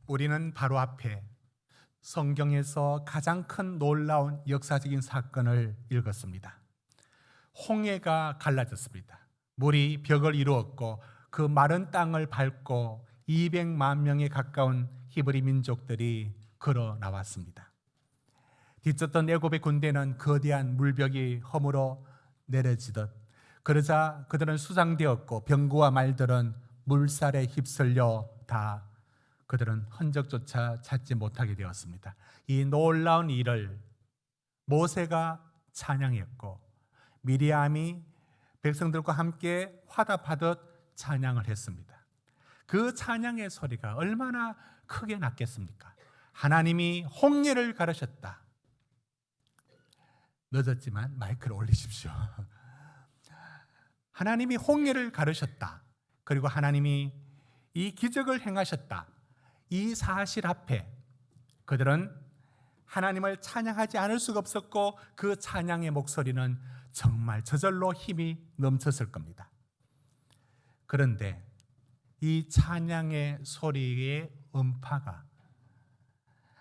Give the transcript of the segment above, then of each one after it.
우리는 바로 앞에 성경에서 가장 큰 놀라운 역사적인 사건을 읽었습니다. 홍해가 갈라졌습니다. 물이 벽을 이루었고 그 마른 땅을 밟고 200만 명에 가까운 히브리 민족들이 걸어 나왔습니다. 뒤쫓던 애굽의 군대는 거대한 물벽이 허물어 내려지듯 그러자 그들은 수상되었고 병거와 말들은 물살에 휩쓸려 다 그들은 흔적조차 찾지 못하게 되었습니다. 이 놀라운 일을 모세가 찬양했고 미리암이 백성들과 함께 화답하듯 찬양을 했습니다. 그 찬양의 소리가 얼마나 크게 났겠습니까? 하나님이 홍해를 가르셨다. 늦었지만 마이크를 올리십시오. 하나님이 홍해를 가르셨다. 그리고 하나님이 이 기적을 행하셨다. 이 사실 앞에 그들은 하나님을 찬양하지 않을 수가 없었고 그 찬양의 목소리는 정말 저절로 힘이 넘쳤을 겁니다. 그런데 이 찬양의 소리의 음파가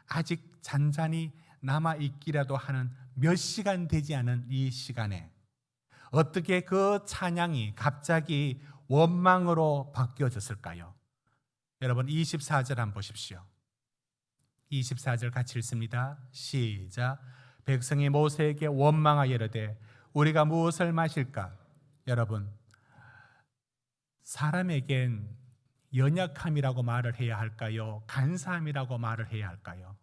아직 잔잔히 남아있기라도 하는 몇 시간 되지 않은 이 시간에 어떻게 그 찬양이 갑자기 원망으로 바뀌어졌을까요? 여러분 24절 한번 보십시오. 24절 같이 읽습니다. 시작. 백성이 모세에게 원망하여 이르되 우리가 무엇을 마실까? 여러분 사람에겐 연약함이라고 말을 해야 할까요? 간사함이라고 말을 해야 할까요?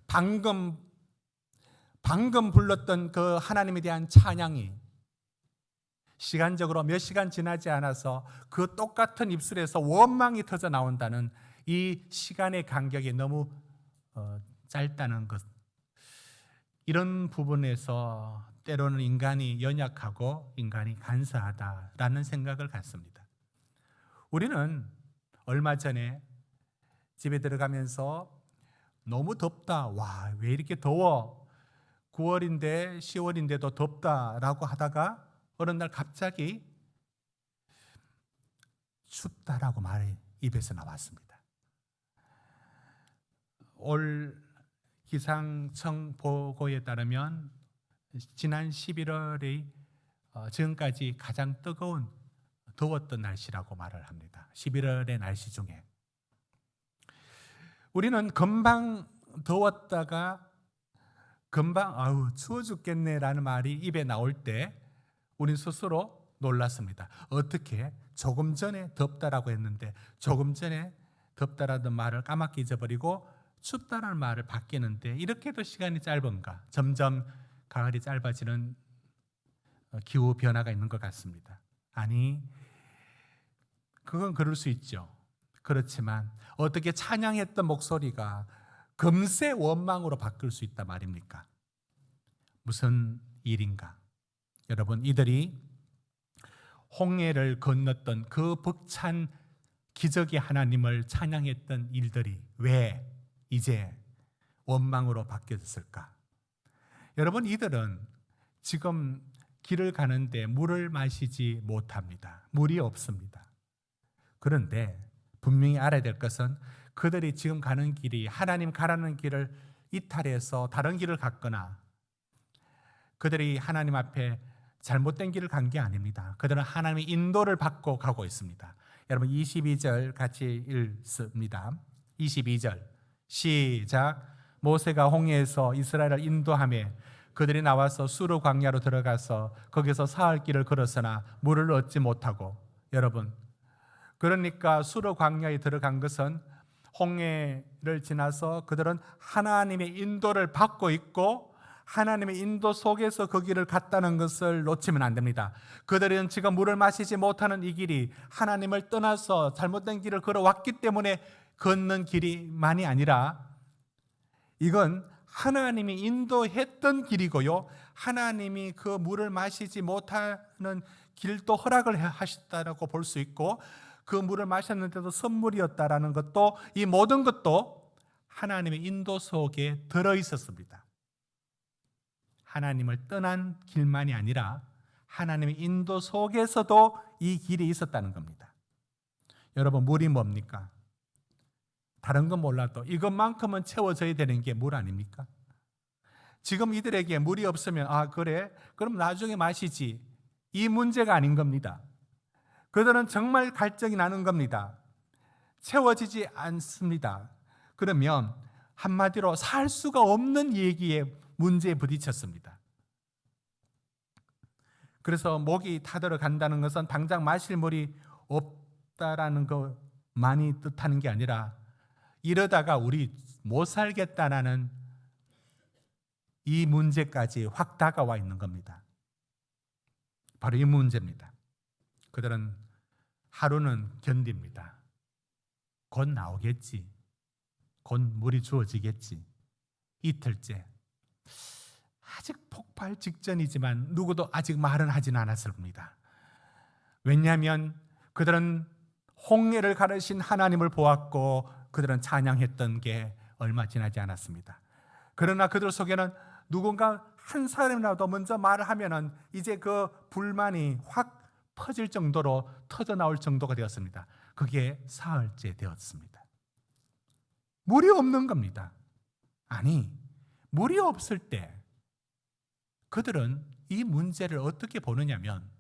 방금 불렀던 그 하나님에 대한 찬양이 시간적으로 몇 시간 지나지 않아서 그 똑같은 입술에서 원망이 터져 나온다는 이 시간의 간격이 너무 짧다는 것, 이런 부분에서 때로는 인간이 연약하고 인간이 간사하다라는 생각을 갖습니다. 우리는 얼마 전에 집에 들어가면서 너무 덥다, 와, 왜 이렇게 더워, 9월인데 10월인데도 덥다라고 하다가 어느 날 갑자기 춥다라고 말이 입에서 나왔습니다. 올 기상청 보고에 따르면 지난 11월이 지금까지 가장 뜨거운 더웠던 날씨라고 말을 합니다. 11월의 날씨 중에 우리는 금방 더웠다가 금방 아우 추워 죽겠네라는 말이 입에 나올 때 우린 스스로 놀랐습니다. 어떻게 조금 전에 덥다라고 했는데 조금 전에 덥다라는 말을 까맣게 잊어버리고 춥다라는 말을 바뀌는데 이렇게도 시간이 짧은가? 점점 가을이 짧아지는 기후 변화가 있는 것 같습니다. 아니, 그건 그럴 수 있죠. 그렇지만 어떻게 찬양했던 목소리가 금세 원망으로 바뀔 수 있단 말입니까? 무슨 일인가? 여러분, 이들이 홍해를 건넜던 그 벅찬 기적의 하나님을 찬양했던 일들이 왜 이제 원망으로 바뀌어졌을까? 여러분, 이들은 지금 길을 가는데 물을 마시지 못합니다. 물이 없습니다. 그런데 분명히 알아야 될 것은 그들이 지금 가는 길이 하나님 가라는 길을 이탈해서 다른 길을 갔거나 그들이 하나님 앞에 잘못된 길을 간 게 아닙니다. 그들은 하나님의 인도를 받고 가고 있습니다. 여러분 22절 같이 읽습니다. 22절 시작. 모세가 홍해에서 이스라엘을 인도하며 그들이 나와서 수르 광야로 들어가서 거기서 사흘 길을 걸었으나 물을 얻지 못하고, 여러분 그러니까 수르 광야에 들어간 것은 홍해를 지나서 그들은 하나님의 인도를 받고 있고 하나님의 인도 속에서 그 길을 갔다는 것을 놓치면 안 됩니다. 그들은 지금 물을 마시지 못하는 이 길이 하나님을 떠나서 잘못된 길을 걸어왔기 때문에 걷는 길이만이 아니라 이건 하나님이 인도했던 길이고요, 하나님이 그 물을 마시지 못하는 길도 허락을 하셨다고 볼 수 있고 그 물을 마셨는데도 선물이었다라는 것도, 이 모든 것도 하나님의 인도 속에 들어있었습니다. 하나님을 떠난 길만이 아니라 하나님의 인도 속에서도 이 길이 있었다는 겁니다. 여러분, 물이 뭡니까? 다른 건 몰라도 이것만큼은 채워져야 되는 게 물 아닙니까? 지금 이들에게 물이 없으면 그래? 그럼 나중에 마시지. 이 문제가 아닌 겁니다. 그들은 정말 갈증이 나는 겁니다. 채워지지 않습니다. 그러면 한마디로 살 수가 없는 얘기에 문제에 부딪혔습니다. 그래서 목이 타들어 간다는 것은 당장 마실 물이 없다라는 것만이 뜻하는 게 아니라 이러다가 우리 못 살겠다라는 이 문제까지 확 다가와 있는 겁니다. 바로 이 문제입니다. 그들은 하루는 견딥니다. 곧 나오겠지. 곧 물이 주어지겠지. 이틀째. 아직 폭발 직전이지만 누구도 아직 말은 하진 않았습니다. 왜냐하면 그들은 홍해를 가르신 하나님을 보았고 그들은 찬양했던 게 얼마 지나지 않았습니다. 그러나 그들 속에는 누군가 한 사람이라도 먼저 말을 하면은 이제 그 불만이 확 퍼질 정도로 터져 나올 정도가 되었습니다. 그게 사흘째 되었습니다. 물이 없는 겁니다. 아니, 물이 없을 때 그들은 이 문제를 어떻게 보느냐면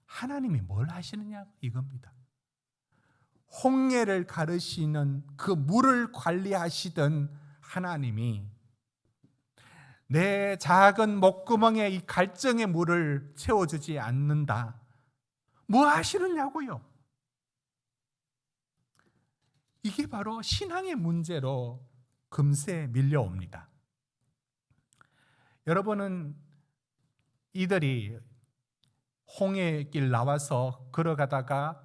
하나님이 뭘 하시느냐 이겁니다. 홍해를 가르시는 그 물을 관리하시던 하나님이 내 작은 목구멍에 이 갈증의 물을 채워주지 않는다. 뭐 하시느냐고요? 이게 바로 신앙의 문제로 금세 밀려옵니다. 여러분은 이들이 홍해길 나와서 걸어가다가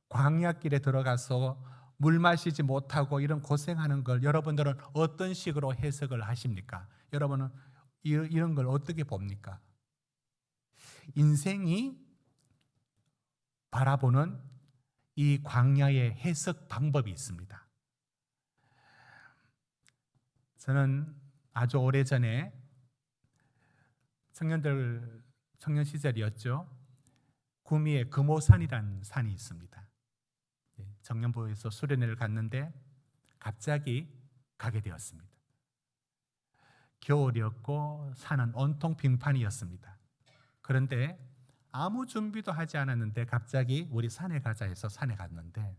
광야길에 들어가서 물 마시지 못하고 이런 고생하는 걸 여러분들은 어떤 식으로 해석을 하십니까? 여러분은 이런 걸 어떻게 봅니까? 인생이 바라보는 이 광야의 해석 방법이 있습니다. 저는 아주 오래전에 청년 시절이었죠. 구미에 금오산이라는 산이 있습니다. 청년부에서 수련회를 갔는데 갑자기 가게 되었습니다. 겨울이었고 산은 온통 빙판이었습니다. 그런데 아무 준비도 하지 않았는데 갑자기 우리 산에 가자 해서 산에 갔는데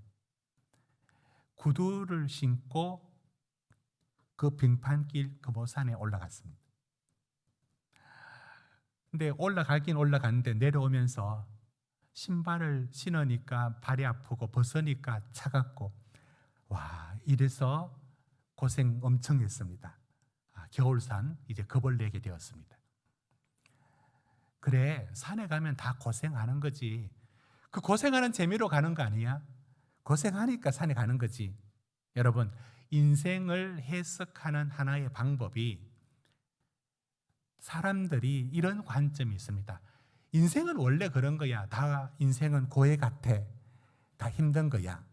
구두를 신고 그 빙판길 금오산에 올라갔습니다. 근데 올라가긴 올라갔는데 내려오면서 신발을 신으니까 발이 아프고 벗으니까 차갑고 이래서 고생 엄청 했습니다. 겨울산 이제 겁을 내게 되었습니다. 그래, 산에 가면 다 고생하는 거지. 그 고생하는 재미로 가는 거 아니야? 고생하니까 산에 가는 거지. 여러분, 인생을 해석하는 하나의 방법이 사람들이 이런 관점이 있습니다. 인생은 원래 그런 거야. 다 인생은 고해 같아. 다 힘든 거야.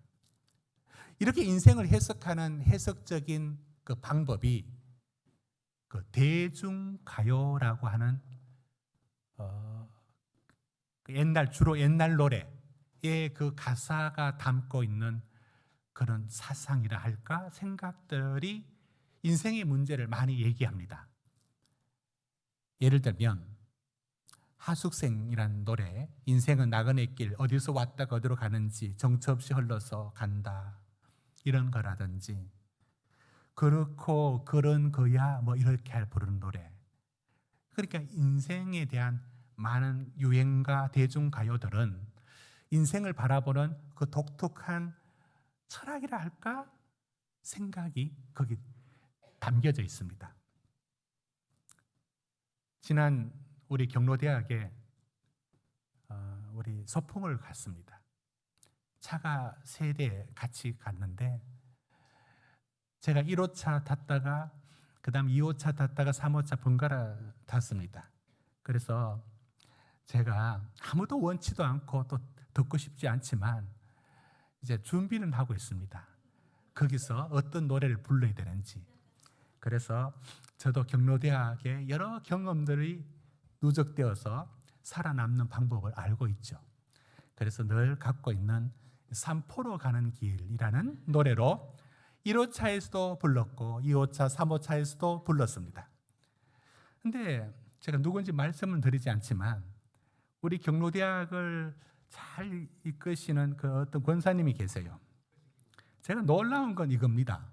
이렇게 인생을 해석하는 해석적인 그 방법이 그 대중가요라고 하는 주로 옛날 노래의 그 가사가 담고 있는 그런 사상이라 할까 생각들이 인생의 문제를 많이 얘기합니다. 예를 들면 하숙생이라는 노래, 인생은 나그네 길, 어디서 왔다가 어디로 가는지 정처 없이 흘러서 간다, 이런 거라든지, 그렇고 그런 거야 뭐 이렇게 부르는 노래. 그러니까 인생에 대한 많은 유행가 대중가요들은 인생을 바라보는 그 독특한 철학이라 할까 생각이 거기 담겨져 있습니다. 지난 우리 경로대학에 우리 소풍을 갔습니다. 차가 3대 같이 갔는데 제가 1호차 탔다가 그 다음 2호차 탔다가 3호차 번갈아 탔습니다. 그래서 제가 아무도 원치도 않고 또 듣고 싶지 않지만 이제 준비는 하고 있습니다. 거기서 어떤 노래를 불러야 되는지. 그래서 저도 경로대학의 여러 경험들이 누적되어서 살아남는 방법을 알고 있죠. 그래서 늘 갖고 있는 산포로 가는 길이라는 노래로 1호차에서도 불렀고 2호차, 3호차에서도 불렀습니다. 근데 제가 누군지 말씀을 드리지 않지만 우리 경로대학을 잘 이끄시는 그 어떤 권사님이 계세요. 제가 놀라운 건 이겁니다.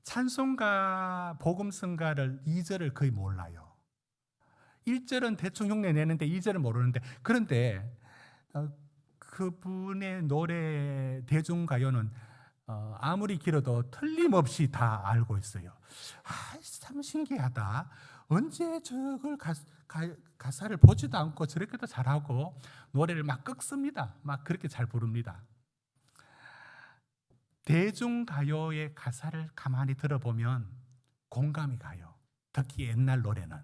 찬송가, 복음성가를 2절을 거의 몰라요. 1절은 대충 흉내 내는데 2절은 모르는데, 그런데 그분의 노래 대중가요는 아무리 길어도 틀림없이 다 알고 있어요. 참 신기하다. 언제 저걸 가사를 보지도 않고 저렇게도 잘하고 노래를 막 끄습니다. 막 그렇게 잘 부릅니다. 대중가요의 가사를 가만히 들어보면 공감이 가요. 특히 옛날 노래는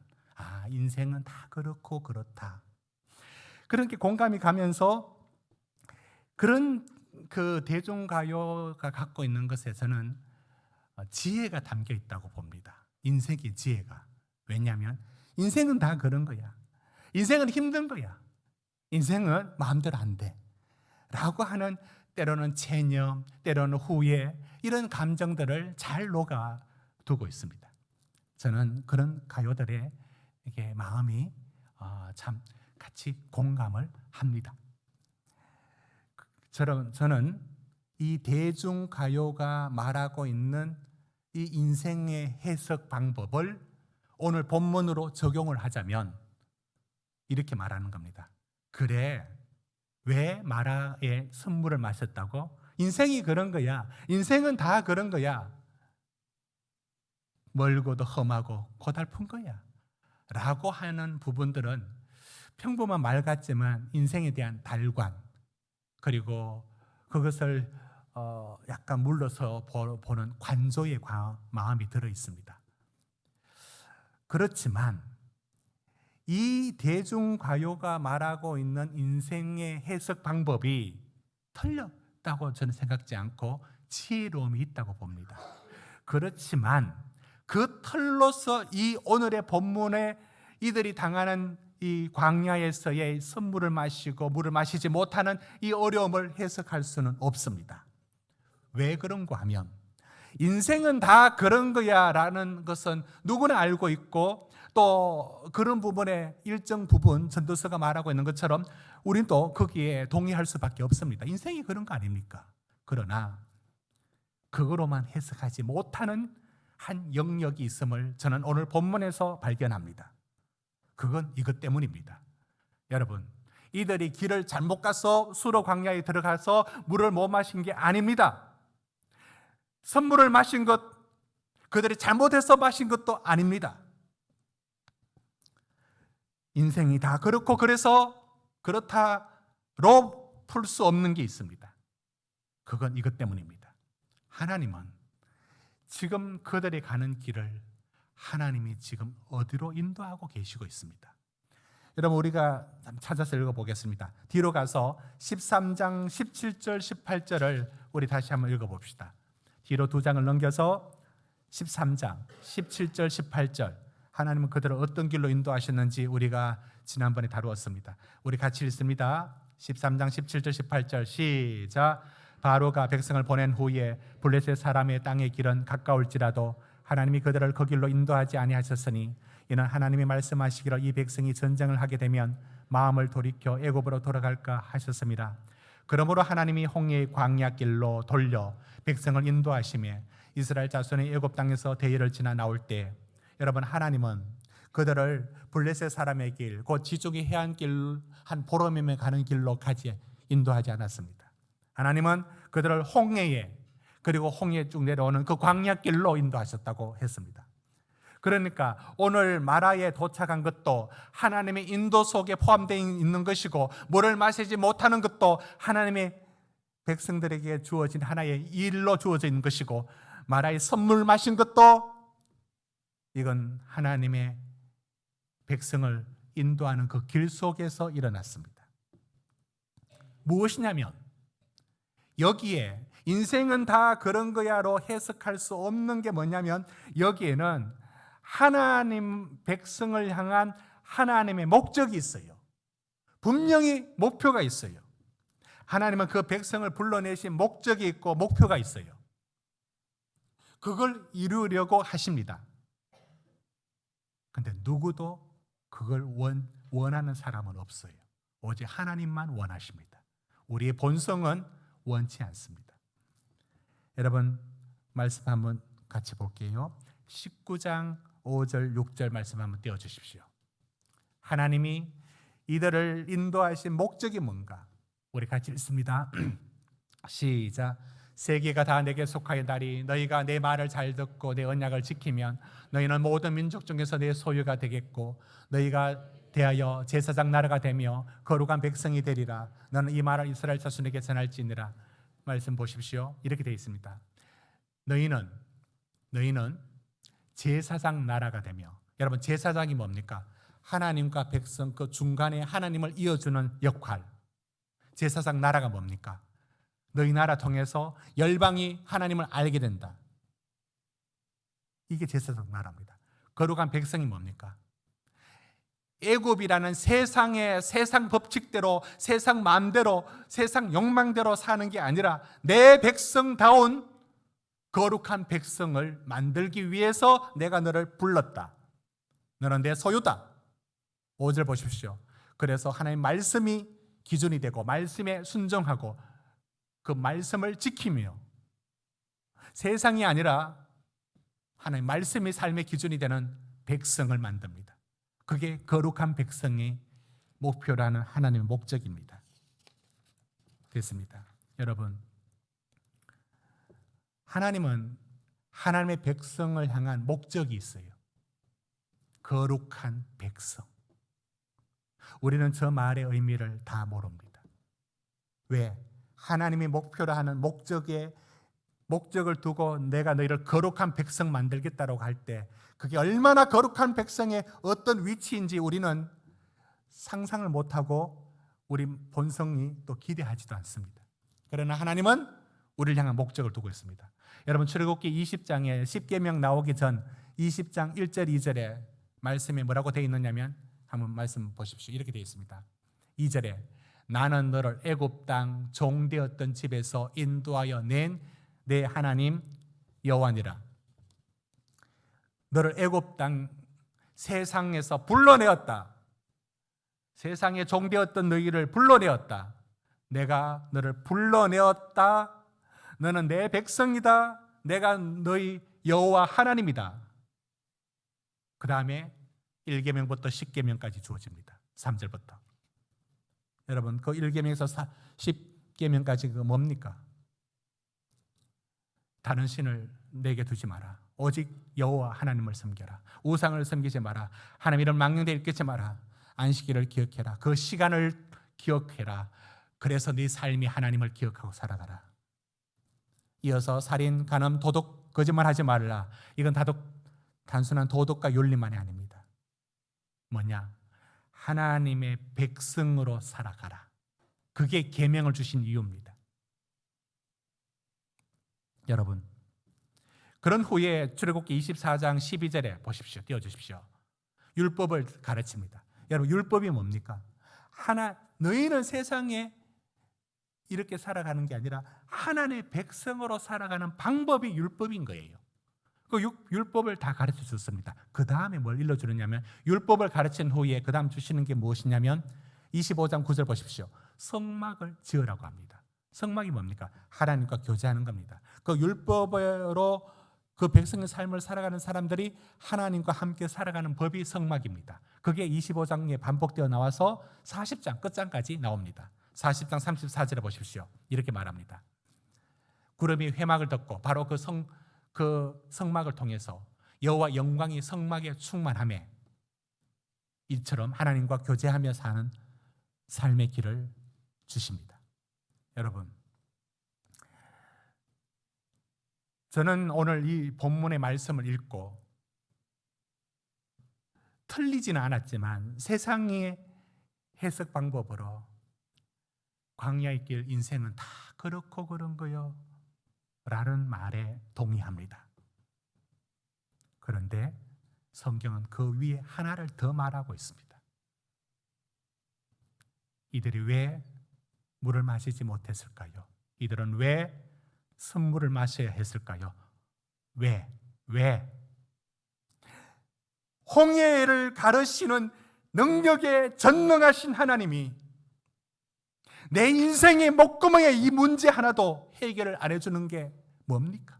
인생은 다 그렇고 그렇다. 그렇게 공감이 가면서 그런 그 대중가요가 갖고 있는 것에서는 지혜가 담겨 있다고 봅니다. 인생의 지혜가. 왜냐하면 인생은 다 그런 거야. 인생은 힘든 거야. 인생은 마음대로 안 돼. 라고 하는 때로는 체념, 때로는 후회, 이런 감정들을 잘 녹아두고 있습니다. 저는 그런 가요들의 이게 마음이 참 같이 공감을 합니다. 저는 이 대중가요가 말하고 있는 이 인생의 해석 방법을 오늘 본문으로 적용을 하자면 이렇게 말하는 겁니다. 그래, 왜 마라의 선물을 마셨다고? 인생이 그런 거야. 인생은 다 그런 거야. 멀고도 험하고 고달픈 거야. 라고 하는 부분들은 평범한 말 같지만 인생에 대한 달관, 그리고 그것을 약간 물러서 보는 관조의 마음이 들어 있습니다. 그렇지만 이 대중가요가 말하고 있는 인생의 해석 방법이 틀렸다고 저는 생각지 않고 지혜로움이 있다고 봅니다. 그렇지만 그 틀로서 이 오늘의 본문에 이들이 당하는 이 광야에서의 선물을 마시고 물을 마시지 못하는 이 어려움을 해석할 수는 없습니다. 왜 그런가 하면 인생은 다 그런 거야 라는 것은 누구나 알고 있고, 또 그런 부분에 일정 부분 전도서가 말하고 있는 것처럼 우린 또 거기에 동의할 수밖에 없습니다. 인생이 그런 거 아닙니까? 그러나 그거로만 해석하지 못하는 한 영역이 있음을 저는 오늘 본문에서 발견합니다. 그건 이것 때문입니다. 여러분, 이들이 길을 잘못 가서 수로 광야에 들어가서 물을 못 마신 게 아닙니다. 선물을 마신 것, 그들이 잘못해서 마신 것도 아닙니다. 인생이 다 그렇고 그래서 그렇다로 풀 수 없는 게 있습니다. 그건 이것 때문입니다. 하나님은 지금 그들이 가는 길을 하나님이 지금 어디로 인도하고 계시고 있습니다. 여러분, 우리가 찾아서 읽어보겠습니다. 뒤로 가서 13장 17절 18절을 우리 다시 한번 읽어봅시다. 뒤로 2장을 넘겨서 13장 17절 18절, 하나님은 그들을 어떤 길로 인도하셨는지 우리가 지난번에 다루었습니다. 우리 같이 읽습니다. 13장 17절 18절 시작. 바로가 백성을 보낸 후에 블레셋 사람의 땅의 길은 가까울지라도 하나님이 그들을 그 길로 인도하지 아니하셨으니, 이는 하나님이 말씀하시기를 이 백성이 전쟁을 하게 되면 마음을 돌이켜 애굽으로 돌아갈까 하셨습니다. 그러므로 하나님이 홍해의 광야길로 돌려 백성을 인도하시며 이스라엘 자손이 애굽 땅에서 대열을 지나 나올 때, 여러분, 하나님은 그들을 블레셋 사람의 길, 곧 지중해 해안길 한 보름이면 가는 길로까지 인도하지 않았습니다. 하나님은 그들을 홍해에, 그리고 홍해 쭉 내려오는 그 광야길로 인도하셨다고 했습니다. 그러니까 오늘 마라에 도착한 것도 하나님의 인도 속에 포함되어 있는 것이고, 물을 마시지 못하는 것도 하나님의 백성들에게 주어진 하나의 일로 주어져 있는 것이고, 마라의 선물 마신 것도 이건 하나님의 백성을 인도하는 그 길 속에서 일어났습니다. 무엇이냐면 여기에 인생은 다 그런 거야로 해석할 수 없는 게 뭐냐면, 여기에는 하나님 백성을 향한 하나님의 목적이 있어요. 분명히 목표가 있어요. 하나님은 그 백성을 불러내신 목적이 있고 목표가 있어요. 그걸 이루려고 하십니다. 근데 누구도 그걸 원하는 사람은 없어요. 오직 하나님만 원하십니다. 우리의 본성은 원치 않습니다. 여러분, 말씀 한번 같이 볼게요. 19장 5절 6절 말씀 한번 띄워주십시오. 하나님이 이들을 인도하신 목적이 뭔가? 우리 같이 읽습니다. 시작. 세계가 다 내게 속하였나니 너희가 내 말을 잘 듣고 내 언약을 지키면 너희는 모든 민족 중에서 내 소유가 되겠고 너희가 대하여 제사장 나라가 되며 거룩한 백성이 되리라. 너는 이 말을 이스라엘 자손에게 전할지니라. 말씀 보십시오. 이렇게 되어 있습니다. 너희는 제사장 나라가 되며, 여러분 제사장이 뭡니까? 하나님과 백성 그 중간에 하나님을 이어주는 역할. 제사장 나라가 뭡니까? 너희 나라 통해서 열방이 하나님을 알게 된다. 이게 제사장 나라입니다. 거룩한 백성이 뭡니까? 애굽이라는 세상 법칙대로, 세상 마음대로, 세상 욕망대로 사는 게 아니라 내 백성다운 거룩한 백성을 만들기 위해서 내가 너를 불렀다. 너는 내 소유다. 5절 보십시오. 그래서 하나님 말씀이 기준이 되고 말씀에 순종하고 그 말씀을 지키며 세상이 아니라 하나님 말씀이 삶의 기준이 되는 백성을 만듭니다. 그게 거룩한 백성의 목표라는 하나님의 목적입니다. 됐습니다. 여러분, 하나님은 하나님의 백성을 향한 목적이 있어요. 거룩한 백성. 우리는 저 말의 의미를 다 모릅니다. 왜? 하나님이 목표로 하는 목적을 두고 내가 너희를 거룩한 백성 만들겠다고 할 때 그게 얼마나 거룩한 백성의 어떤 위치인지 우리는 상상을 못하고 우리 본성이 또 기대하지도 않습니다. 그러나 하나님은 우리를 향한 목적을 두고 있습니다. 여러분 출애굽기 20장에 10계명 나오기 전 20장 1절 2절에 말씀에 뭐라고 되어 있느냐면 한번 말씀 보십시오. 이렇게 되어 있습니다. 2절에 나는 너를 애굽 땅 종되었던 집에서 인도하여 낸 내 하나님 여호와니라. 너를 애굽 땅 세상에서 불러내었다. 세상에 종되었던 너희를 불러내었다. 내가 너를 불러내었다. 너는 내 백성이다. 내가 너희 여호와 하나님이다. 그 다음에 1계명부터 10계명까지 주어집니다. 3절부터. 여러분 그 1계명에서 10계명까지 그 뭡니까? 다른 신을 내게 두지 마라. 오직 여호와 하나님을 섬겨라. 우상을 섬기지 마라. 하나님 이름 망령되 일깨지 마라. 안식일을 기억해라. 그 시간을 기억해라. 그래서 네 삶이 하나님을 기억하고 살아가라. 이어서 살인, 간음, 도둑, 거짓말하지 말라. 이건 단순한 도덕과 윤리만이 아닙니다. 뭐냐? 하나님의 백성으로 살아가라. 그게 계명을 주신 이유입니다. 여러분, 그런 후에 출애굽기 24장 12절에 보십시오. 띄워주십시오. 율법을 가르칩니다. 여러분 율법이 뭡니까? 너희는 세상에 이렇게 살아가는 게 아니라 하나님의 백성으로 살아가는 방법이 율법인 거예요. 그 율법을 다 가르쳐 줬습니다. 그 다음에 뭘 일러주느냐면 율법을 가르친 후에 그 다음 주시는 게 무엇이냐면 25장 9절 보십시오. 성막을 지으라고 합니다. 성막이 뭡니까? 하나님과 교제하는 겁니다. 그 율법으로 그 백성의 삶을 살아가는 사람들이 하나님과 함께 살아가는 법이 성막입니다. 그게 25장에 반복되어 나와서 40장 끝장까지 나옵니다. 40장 34절에 보십시오. 이렇게 말합니다. 구름이 회막을 덮고 바로 그 성막을 통해서 여호와 영광이 성막에 충만하매 이처럼 하나님과 교제하며 사는 삶의 길을 주십니다. 여러분, 저는 오늘 이 본문의 말씀을 읽고 틀리지는 않았지만 세상의 해석 방법으로 광야의 길 인생은 다 그렇고 그런 거요 라는 말에 동의합니다. 그런데 성경은 그 위에 하나를 더 말하고 있습니다. 이들이 왜 물을 마시지 못했을까요? 이들은 왜 선물을 마셔야 했을까요? 왜? 홍해를 가르시는 능력에 전능하신 하나님이 내 인생의 목구멍에 이 문제 하나도 해결을 안 해주는 게 뭡니까?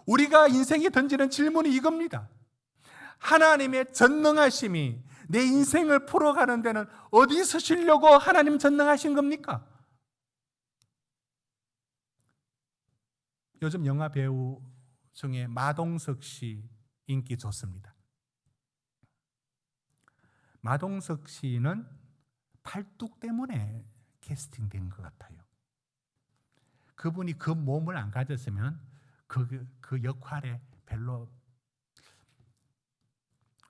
우리가 인생에 던지는 질문이 이겁니다. 하나님의 전능하심이 내 인생을 풀어가는 데는 어디 서시려고 하나님 전능하신 겁니까? 요즘 영화 배우 중에 마동석 씨 인기 좋습니다. 마동석 씨는 팔뚝 때문에 캐스팅된 것 같아요. 그분이 그 몸을 안 가졌으면 그 역할에 별로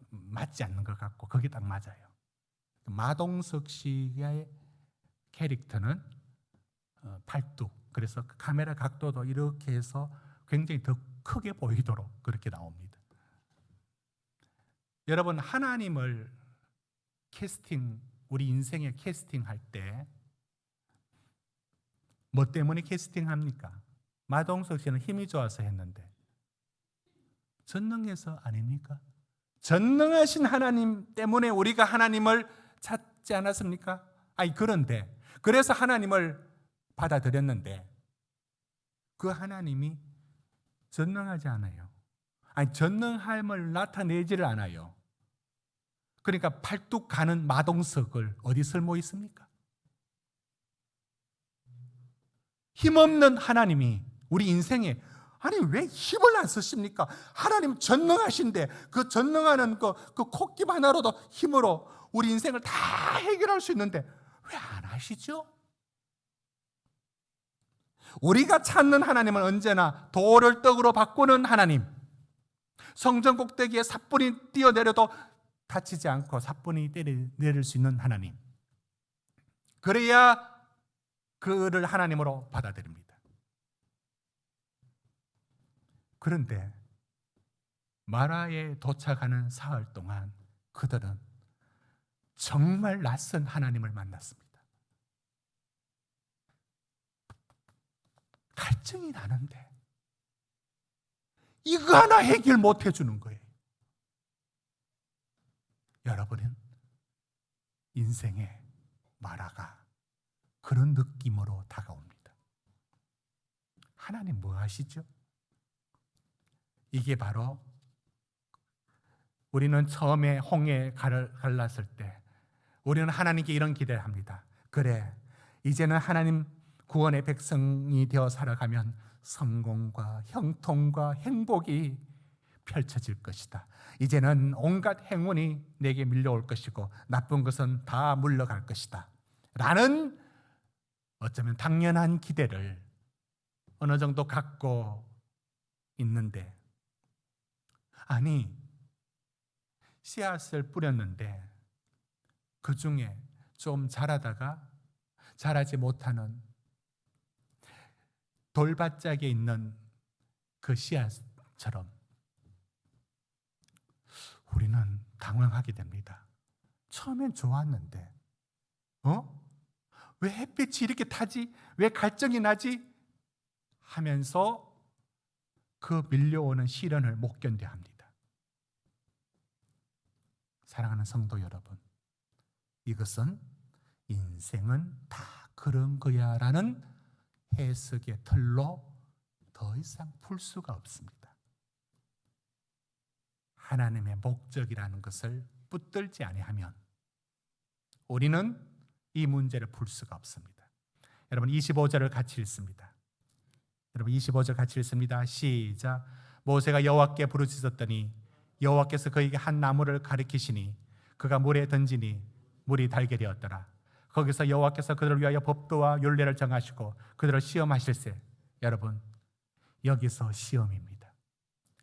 맞지 않는 것 같고 그게 딱 맞아요. 마동석 씨의 캐릭터는 팔뚝, 그래서 카메라 각도도 이렇게 해서 굉장히 더 크게 보이도록 그렇게 나옵니다. 여러분, 하나님을 우리 인생에 캐스팅할 때 뭐 때문에 캐스팅합니까? 마동석 씨는 힘이 좋아서 했는데 전능해서 아닙니까? 전능하신 하나님 때문에 우리가 하나님을 찾지 않았습니까? 그런데 그래서 하나님을 받아들였는데 그 하나님이 전능하지 않아요. 전능함을 나타내지를 않아요. 그러니까 팔뚝 가는 마동석을 어디 쓸모 있습니까? 힘없는 하나님이 우리 인생에 왜 힘을 안 쓰십니까? 하나님 전능하신데 그 전능하는 그 콧김 하나로도 힘으로 우리 인생을 다 해결할 수 있는데 왜 안 하시죠? 우리가 찾는 하나님은 언제나 돌을 떡으로 바꾸는 하나님, 성전 꼭대기에 사뿐히 뛰어내려도 다치지 않고 사뿐히 내릴 수 있는 하나님, 그래야 그를 하나님으로 받아들입니다. 그런데 마라에 도착하는 사흘 동안 그들은 정말 낯선 하나님을 만났습니다. 갈증이 나는데 이거 하나 해결 못 해주는 거예요. 여러분은 인생의 마라가 그런 느낌으로 다가옵니다. 하나님 뭐 하시죠? 이게 바로 우리는 처음에 홍해 갈랐을 때 우리는 하나님께 이런 기대를 합니다. 그래, 이제는 하나님 구원의 백성이 되어 살아가면 성공과 형통과 행복이 펼쳐질 것이다. 이제는 온갖 행운이 내게 밀려올 것이고 나쁜 것은 다 물러갈 것이다. 라는 어쩌면 당연한 기대를 어느 정도 갖고 있는데, 씨앗을 뿌렸는데 그 중에 좀 자라다가 자라지 못하는 돌밭짝에 있는 그 씨앗처럼 우리는 당황하게 됩니다. 처음엔 좋았는데 왜 햇빛이 이렇게 타지? 왜 갈증이 나지? 하면서 그 밀려오는 시련을 못 견뎌합니다. 사랑하는 성도 여러분, 이것은 인생은 다 그런 거야 라는 해석의 틀로 더 이상 풀 수가 없습니다. 하나님의 목적이라는 것을 붙들지 아니하면 우리는 이 문제를 풀 수가 없습니다. 여러분 25절을 같이 읽습니다. 여러분 25절 같이 읽습니다. 시작. 모세가 여호와께 부르짖었더니 여호와께서 그에게 한 나무를 가리키시니 그가 물에 던지니 물이 달게 되었더라. 거기서 여호와께서 그들을 위하여 법도와 율례를 정하시고 그들을 시험하실세. 여러분, 여기서 시험입니다.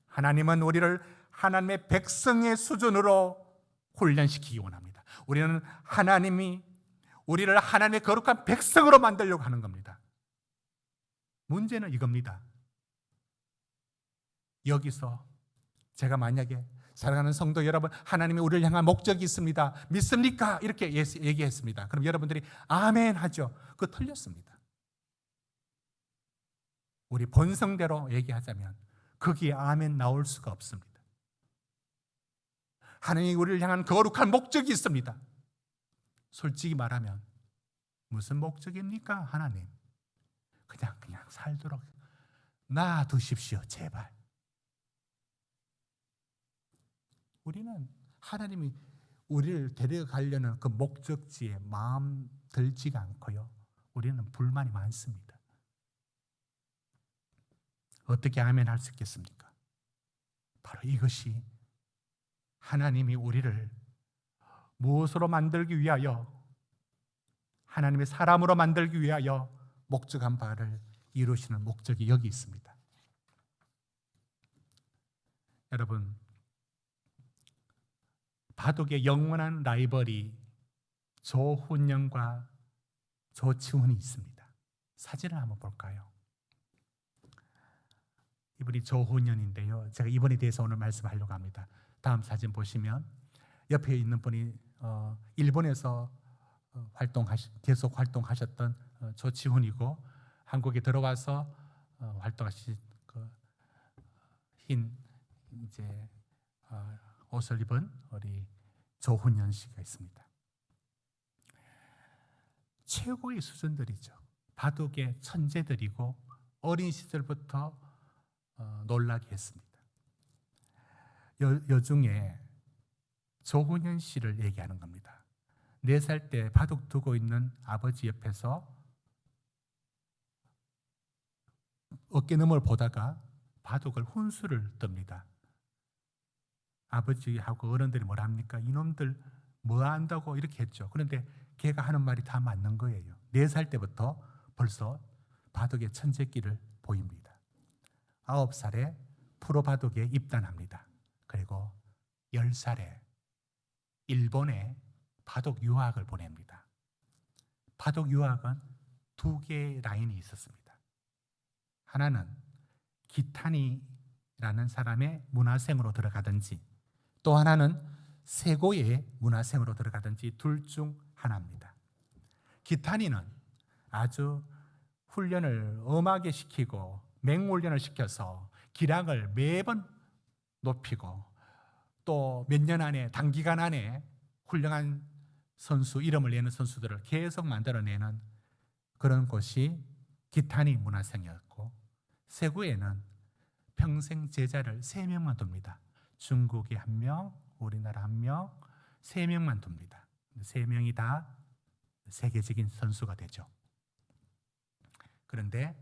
하나님은 우리를 하나님의 백성의 수준으로 훈련시키기 원합니다. 우리는 하나님이 우리를 하나님의 거룩한 백성으로 만들려고 하는 겁니다. 문제는 이겁니다. 여기서 제가 만약에 사랑하는 성도 여러분, 하나님이 우리를 향한 목적이 있습니다. 믿습니까? 이렇게 얘기했습니다. 그럼 여러분들이 아멘 하죠. 그거 틀렸습니다. 우리 본성대로 얘기하자면 거기에 아멘 나올 수가 없습니다. 하나님이 우리를 향한 거룩한 목적이 있습니다. 솔직히 말하면 무슨 목적입니까? 하나님, 그냥 살도록 놔두십시오, 제발. 우리는 하나님이 우리를 데려가려는 그 목적지에 마음 들지가 않고요, 우리는 불만이 많습니다. 어떻게 아멘 할 수 있겠습니까? 바로 이것이 하나님이 우리를 무엇으로 만들기 위하여, 하나님의 사람으로 만들기 위하여 목적한 바를 이루시는 목적이 여기 있습니다. 여러분, 바둑의 영원한 라이벌이 조훈련과 조치훈이 있습니다. 사진을 한번 볼까요? 이분이 조훈련인데요, 제가 이분에 대해서 오늘 말씀하려고 합니다. 다음 사진 보시면 옆에 있는 분이 일본에서 계속 활동하셨던 조치훈이고, 한국에 들어와서 활동하신 흰 이제 옷을 입은 우리 조훈련 씨가 있습니다. 최고의 수준들이죠. 바둑의 천재들이고 어린 시절부터 놀라게 했습니다. 여중에 조훈현 씨를 얘기하는 겁니다. 4살 때 바둑 두고 있는 아버지 옆에서 어깨너머를 보다가 바둑을 훈수를 뜹니다. 아버지하고 어른들이 뭐라 합니까? 이놈들 뭐 안다고 이렇게 했죠. 그런데 걔가 하는 말이 다 맞는 거예요. 4살 때부터 벌써 바둑의 천재기를 보입니다. 9살에 프로 바둑에 입단합니다. 그리고 10살에 일본에 바둑 유학을 보냅니다. 바둑 유학은 2개의 라인이 있었습니다. 하나는 기타니라는 사람의 문화생으로 들어가든지, 또 하나는 세고의 문화생으로 들어가든지 둘 중 하나입니다. 기타니는 아주 훈련을 엄하게 시키고 맹훈련을 시켜서 기량을 매번 높이고, 또 몇 년 안에, 단기간 안에 훌륭한 선수, 이름을 내는 선수들을 계속 만들어내는 그런 곳이 기타니 문화생이었고, 세고에는 평생 제자를 3명만 둡니다. 중국이 1명, 우리나라 1명, 3명만 둡니다. 3명이 다 세계적인 선수가 되죠. 그런데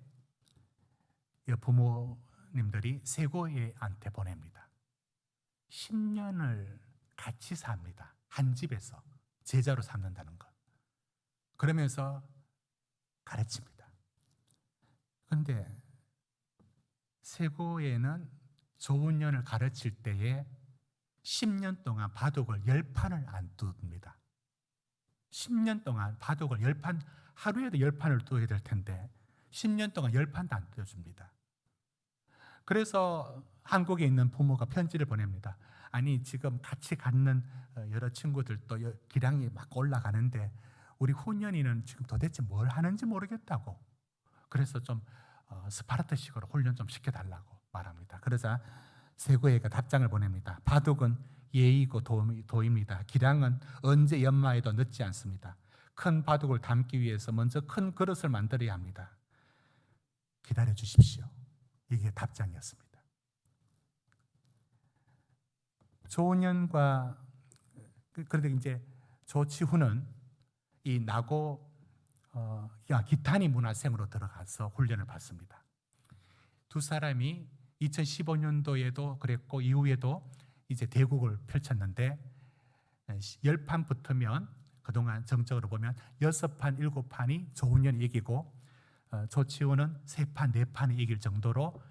부모님들이 세고애한테 보냅니다. 10년을 같이 삽니다. 한 집에서 제자로 삼는다는 것. 그러면서 가르칩니다. 그런데 세고애는 조훈련을 가르칠 때에 10년 동안 바둑을 10판을 안 둡니다. 10년 동안 바둑을 10판, 하루에도 10판을 둬야 될 텐데 10년 동안 10판도 안 둬줍니다. 그래서 한국에 있는 부모가 편지를 보냅니다. 아니, 지금 같이 갖는 여러 친구들도 기량이 막 올라가는데 우리 훈련이는 지금 도대체 뭘 하는지 모르겠다고, 그래서 좀 스파르타식으로 훈련 좀 시켜달라고 말합니다. 그러자 세고애가 답장을 보냅니다. 바둑은 예의고 도입니다. 기량은 언제 연마해도 늦지 않습니다. 큰 바둑을 담기 위해서 먼저 큰 그릇을 만들어야 합니다. 기다려 주십시오. 이게 답장이었습니다. 조훈련과, 그런데 이제 조치훈은 이 나고 기타니 문화생으로 들어가서 훈련을 받습니다. 두 사람이 2015년도에도 그랬고 이후에도 이제 대국을 펼쳤는데 10판 붙으면 그동안 정적으로 보면 6판, 7판이 조훈련이 이기고 조치훈은 3판, 4판이 이길 정도로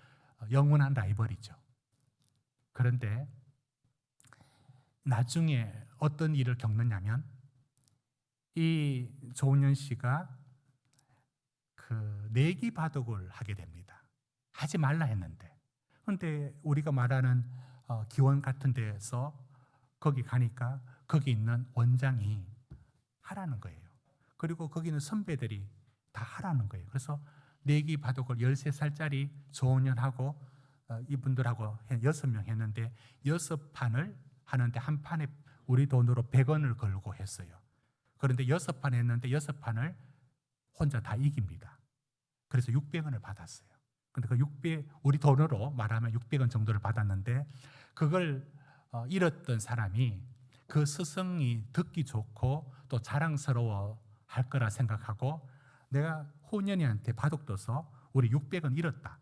영원한 라이벌이죠. 그런데 나중에 어떤 일을 겪느냐면 이 조훈련 씨가 그 내기 바둑을 하게 됩니다. 하지 말라 했는데, 그런데 우리가 말하는 기원 같은 데에서 거기 가니까 거기 있는 원장이 하라는 거예요. 그리고 거기 있는 선배들이 다 하라는 거예요. 그래서 내기 바둑을 13살짜리 조은현하고 이분들하고 6명 했는데 6판을 하는데 한 판에 우리 돈으로 100원을 걸고 했어요. 그런데 6판 했는데 6판을 혼자 다 이깁니다. 그래서 600원을 받았어요. 근데 그 600, 우리 돈으로 말하면 600원 정도를 받았는데 그걸 잃었던 사람이 그 스승이 듣기 좋고 또 자랑스러워 할 거라 생각하고 내가 호년이한테 바둑 둬서 우리 600원 잃었다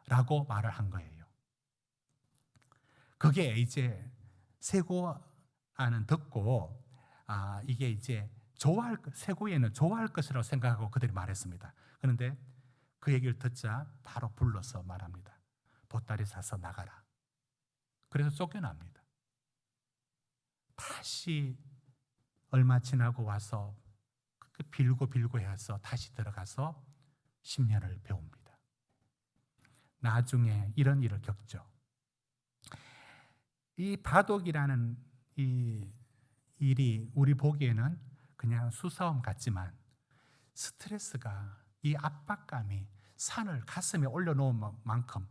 라고 말을 한 거예요. 그게 이제 세고아는 듣고 이게 이제 세고에는 좋아할 것이라고 생각하고 그들이 말했습니다. 그런데 그 얘기를 듣자 바로 불러서 말합니다. 보따리 싸서 나가라. 그래서 쫓겨납니다. 다시 얼마 지나고 와서 빌고 해서 다시 들어가서 10년을 배웁니다. 나중에 이런 일을 겪죠. 이 바둑이라는 이 일이 우리 보기에는 그냥 수싸움 같지만 스트레스가 이 압박감이 산을 가슴에 올려놓은 만큼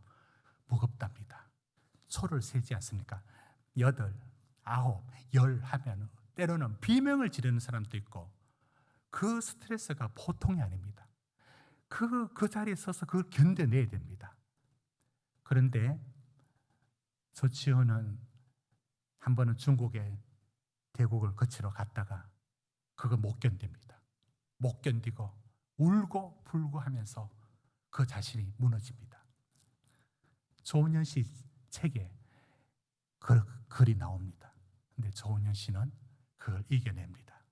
무겁답니다. 초를 세지 않습니까? 8, 9, 10 하면 때로는 비명을 지르는 사람도 있고 그 스트레스가 보통이 아닙니다. 그 자리에 서서 그걸 견뎌내야 됩니다. 그런데 조치호는 한 번은 중국에 대국을 거치러 갔다가 그걸 못 견딥니다. 못 견디고 울고 불고 하면서 그 자신이 무너집니다. 조은현 씨 책에 그 글이 나옵니다. 근데 조은현 씨는 그걸 이겨냅니다.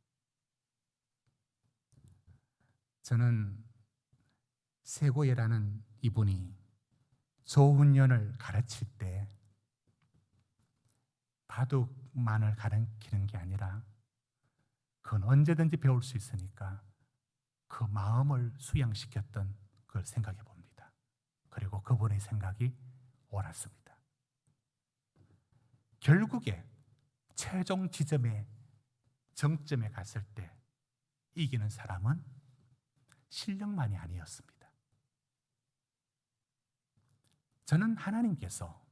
저는 세고예라는 이분이 조은현을 가르칠 때 바둑만을 가르치는 게 아니라 그건 언제든지 배울 수 있으니까 그 마음을 수양시켰던 걸 생각해 봅니다. 그리고 그분의 생각이 옳았습니다. 결국에 최종 지점에 정점에 갔을 때 이기는 사람은 실력만이 아니었습니다. 저는 하나님께서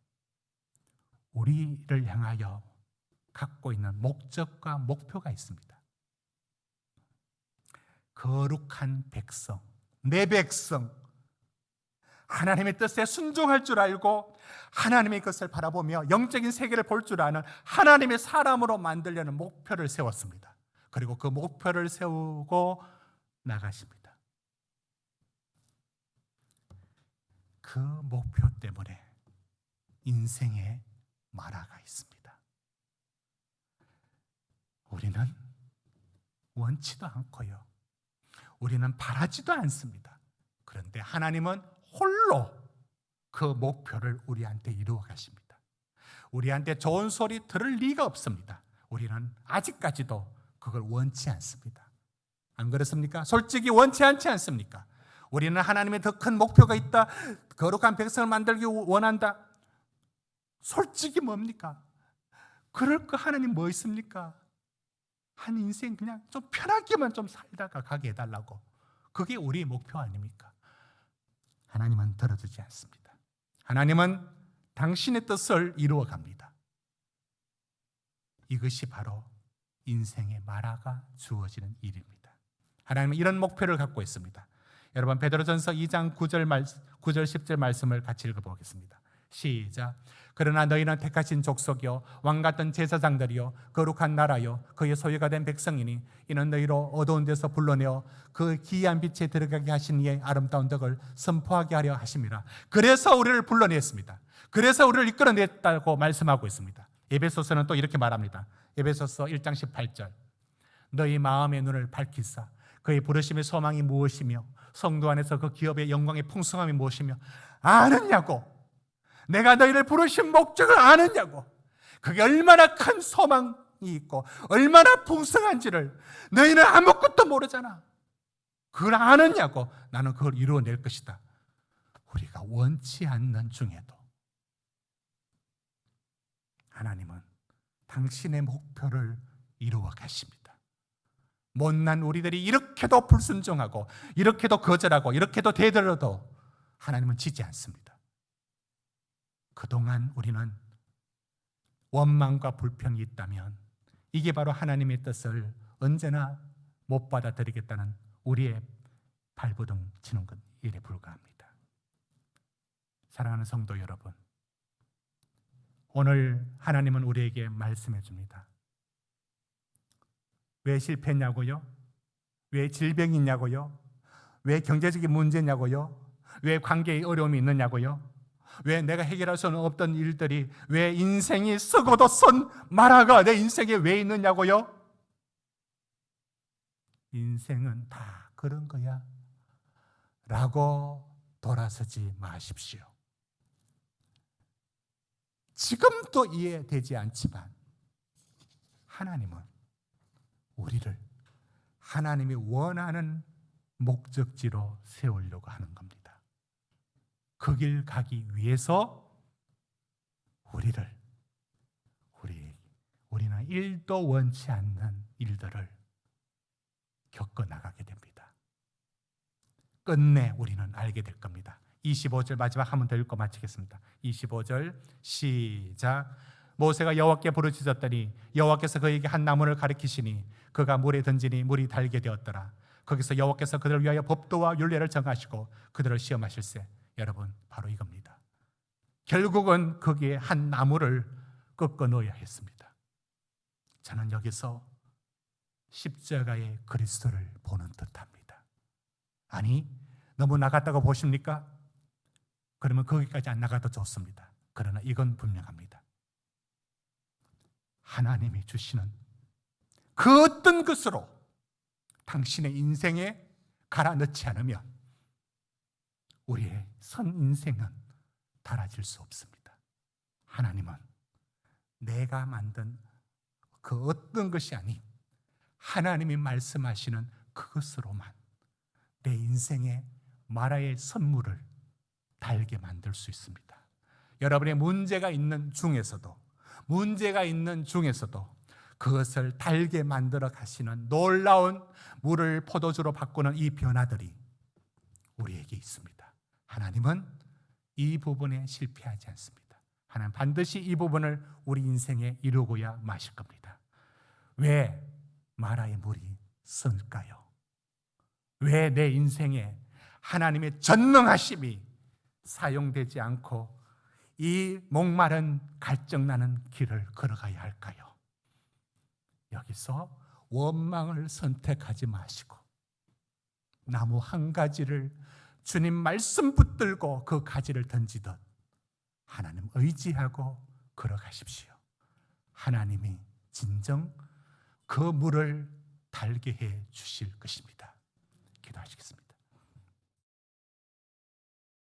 우리를 향하여 갖고 있는 목적과 목표가 있습니다. 거룩한 백성, 내 백성, 하나님의 뜻에 순종할 줄 알고 하나님의 것을 바라보며 영적인 세계를 볼 줄 아는 하나님의 사람으로 만들려는 목표를 세웠습니다. 그리고 그 목표를 세우고 나가십니다. 그 목표 때문에 인생에 마라가 있습니다. 우리는 원치도 않고요. 우리는 바라지도 않습니다. 그런데 하나님은 홀로 그 목표를 우리한테 이루어 가십니다. 우리한테 좋은 소리 들을 리가 없습니다. 우리는 아직까지도 그걸 원치 않습니다. 안 그렇습니까? 솔직히 원치 않지 않습니까? 우리는 하나님의 더 큰 목표가 있다. 거룩한 백성을 만들기 원한다. 솔직히 뭡니까? 그럴 거 하나님 뭐 있습니까? 한 인생 그냥 좀 편하게만 좀 살다가 가게 해달라고. 그게 우리의 목표 아닙니까? 하나님은 들어주지 않습니다. 하나님은 당신의 뜻을 이루어 갑니다. 이것이 바로 인생의 마라가 주어지는 일입니다. 하나님은 이런 목표를 갖고 있습니다. 여러분 베드로전서 2장 9절 10절 말씀을 같이 읽어보겠습니다. 시작. 그러나 너희는 택하신 족속이요 왕같은 제사장들이요 거룩한 나라요 그의 소유가 된 백성이니 이는 너희로 어두운 데서 불러내어 그 기이한 빛에 들어가게 하신 이의 아름다운 덕을 선포하게 하려 하심이라. 그래서 우리를 불러냈습니다. 그래서 우리를 이끌어냈다고 말씀하고 있습니다. 에베소서는 또 이렇게 말합니다. 에베소서 1장 18절. 너희 마음의 눈을 밝히사 그의 부르심의 소망이 무엇이며 성도 안에서 그 기업의 영광의 풍성함이 무엇이며 아느냐고. 내가 너희를 부르신 목적을 아느냐고. 그게 얼마나 큰 소망이 있고 얼마나 풍성한지를 너희는 아무것도 모르잖아. 그걸 아느냐고. 나는 그걸 이루어낼 것이다. 우리가 원치 않는 중에도 하나님은 당신의 목표를 이루어 가십니다. 못난 우리들이 이렇게도 불순종하고 이렇게도 거절하고 이렇게도 대들어도 하나님은 지지 않습니다. 그동안 우리는 원망과 불평이 있다면 이게 바로 하나님의 뜻을 언제나 못 받아들이겠다는 우리의 발버둥 치는 것 일에 불과합니다. 사랑하는 성도 여러분, 오늘 하나님은 우리에게 말씀해 줍니다. 왜 실패했냐고요? 왜 질병이 있냐고요? 왜 경제적인 문제냐고요? 왜 관계에 어려움이 있느냐고요? 왜 내가 해결할 수는 없던 일들이 왜 인생이 썩어도 선 마라가 내 인생에 왜 있느냐고요? 인생은 다 그런 거야 라고 돌아서지 마십시오. 지금도 이해되지 않지만 하나님은 우리를 하나님이 원하는 목적지로 세우려고 하는 겁니다. 그 길 가기 위해서 우리는 1도 원치 않는 일들을 겪어나가게 됩니다. 끝내 우리는 알게 될 겁니다. 25절 마지막 한 번 더 읽고 마치겠습니다. 25절 시작. 모세가 여호와께 부르짖었더니 여호와께서 그에게 한 나무를 가리키시니 그가 물에 던지니 물이 달게 되었더라. 거기서 여호와께서 그들을 위하여 법도와 율례를 정하시고 그들을 시험하실세. 여러분, 바로 이겁니다. 결국은 거기에 한 나무를 꺾어 넣어야 했습니다. 저는 여기서 십자가의 그리스도를 보는 듯합니다. 아니, 너무 나갔다고 보십니까? 그러면 거기까지 안 나가도 좋습니다. 그러나 이건 분명합니다. 하나님이 주시는 그 어떤 것으로 당신의 인생에 갈아 넣지 않으면 우리의 선 인생은 달아질 수 없습니다. 하나님은 내가 만든 그 어떤 것이 아닌 하나님이 말씀하시는 그것으로만 내 인생의 마라의 선물을 달게 만들 수 있습니다. 여러분의 문제가 있는 중에서도 그것을 달게 만들어 가시는 놀라운 물을 포도주로 바꾸는 이 변화들이 우리에게 있습니다. 하나님은 이 부분에 실패하지 않습니다. 하나님 반드시 이 부분을 우리 인생에 이루고야 마실 겁니다. 왜 마라의 물이 설까요? 왜 내 인생에 하나님의 전능하심이 사용되지 않고 이 목마른 갈증나는 길을 걸어가야 할까요? 여기서 원망을 선택하지 마시고 나무 한 가지를 주님 말씀 붙들고 그 가지를 던지듯 하나님 의지하고 걸어가십시오. 하나님이 진정 그 물을 달게 해 주실 것입니다. 기도하시겠습니다.